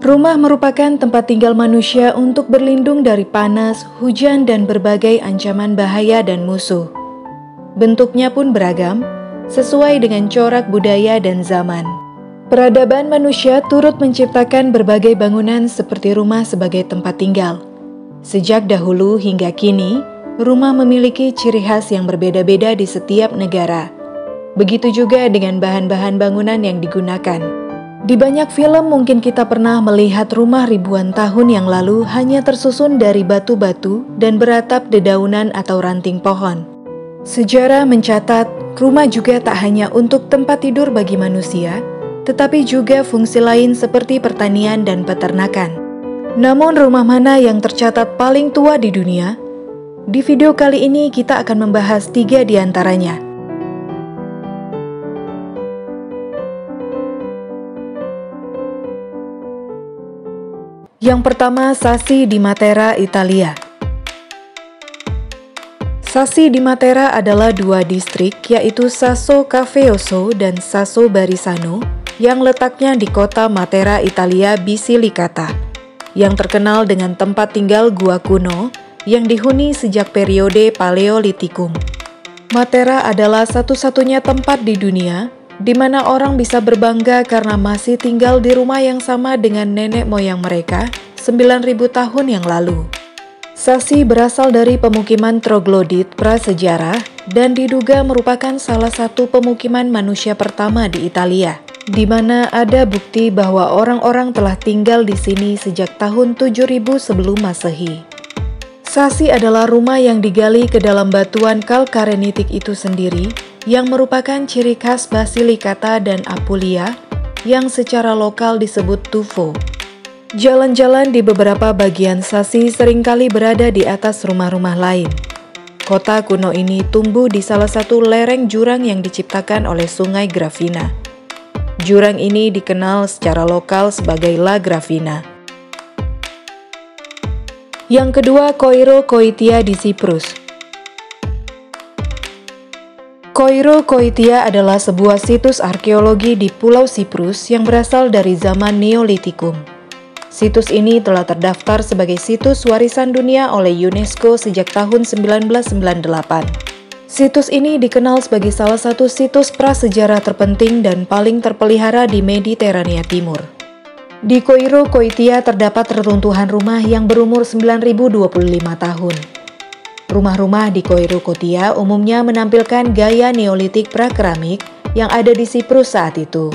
Rumah merupakan tempat tinggal manusia untuk berlindung dari panas, hujan, dan berbagai ancaman bahaya dan musuh. Bentuknya pun beragam, sesuai dengan corak budaya dan zaman. Peradaban manusia turut menciptakan berbagai bangunan seperti rumah sebagai tempat tinggal. Sejak dahulu hingga kini, rumah memiliki ciri khas yang berbeda-beda di setiap negara. Begitu juga dengan bahan-bahan bangunan yang digunakan. Di banyak film mungkin kita pernah melihat rumah ribuan tahun yang lalu hanya tersusun dari batu-batu dan beratap dedaunan atau ranting pohon. Sejarah mencatat, rumah juga tak hanya untuk tempat tidur bagi manusia, tetapi juga fungsi lain seperti pertanian dan peternakan. Namun rumah mana yang tercatat paling tua di dunia? Di video kali ini kita akan membahas 3 di antaranya. Yang pertama, Sassi di Matera, Italia. Sassi di Matera adalah 2 distrik, yaitu Sasso Cafeoso dan Sasso Barisano, yang letaknya di kota Matera, Italia, Basilicata, yang terkenal dengan tempat tinggal gua kuno yang dihuni sejak periode Paleolitikum. Matera adalah satu-satunya tempat di dunia di mana orang bisa berbangga karena masih tinggal di rumah yang sama dengan nenek moyang mereka 9.000 tahun yang lalu. Sassi berasal dari pemukiman troglodit prasejarah dan diduga merupakan salah satu pemukiman manusia pertama di Italia, di mana ada bukti bahwa orang-orang telah tinggal di sini sejak tahun 7000 sebelum Masehi. Sassi adalah rumah yang digali ke dalam batuan kalkarenitik itu sendiri, yang merupakan ciri khas Basilicata dan Apulia yang secara lokal disebut tufo. Jalan-jalan di beberapa bagian Sassi seringkali berada di atas rumah-rumah lain. Kota kuno ini tumbuh di salah satu lereng jurang yang diciptakan oleh Sungai Gravina. Jurang ini dikenal secara lokal sebagai La Gravina. Yang kedua, Koiro-Koitia di Siprus. Koiro-Koitia adalah sebuah situs arkeologi di Pulau Siprus yang berasal dari zaman Neolitikum. Situs ini telah terdaftar sebagai situs warisan dunia oleh UNESCO sejak tahun 1998. Situs ini dikenal sebagai salah satu situs prasejarah terpenting dan paling terpelihara di Mediterania Timur. Di Koiro-Koitia terdapat reruntuhan rumah yang berumur 9.025 tahun. Rumah-rumah di Koiro-Koitia umumnya menampilkan gaya Neolitik prakeramik yang ada di Siprus saat itu.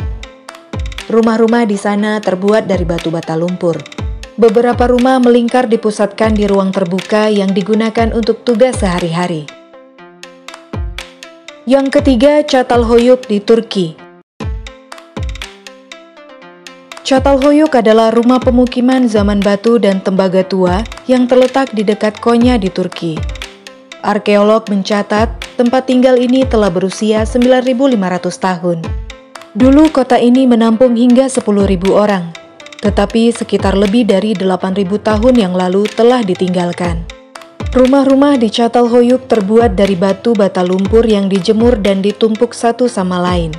Rumah-rumah di sana terbuat dari batu bata lumpur. Beberapa rumah melingkar dipusatkan di ruang terbuka yang digunakan untuk tugas sehari-hari. Yang ketiga, Çatalhöyük di Turki. Çatalhöyük adalah rumah pemukiman zaman batu dan tembaga tua yang terletak di dekat Konya di Turki. Arkeolog mencatat tempat tinggal ini telah berusia 9.500 tahun. Dulu kota ini menampung hingga 10.000 orang, tetapi sekitar lebih dari 8.000 tahun yang lalu telah ditinggalkan. Rumah-rumah di Çatalhöyük terbuat dari batu bata lumpur yang dijemur dan ditumpuk satu sama lain.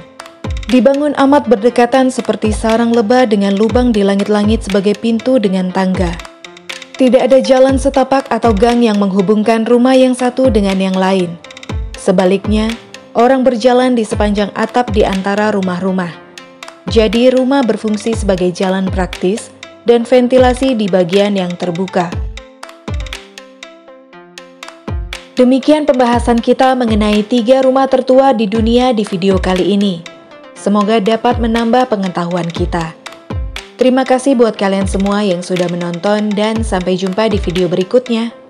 Dibangun amat berdekatan seperti sarang lebah dengan lubang di langit-langit sebagai pintu dengan tangga. Tidak ada jalan setapak atau gang yang menghubungkan rumah yang satu dengan yang lain. Sebaliknya, orang berjalan di sepanjang atap di antara rumah-rumah. Jadi rumah berfungsi sebagai jalan praktis dan ventilasi di bagian yang terbuka. Demikian pembahasan kita mengenai 3 rumah tertua di dunia di video kali ini. Semoga dapat menambah pengetahuan kita. Terima kasih buat kalian semua yang sudah menonton dan sampai jumpa di video berikutnya.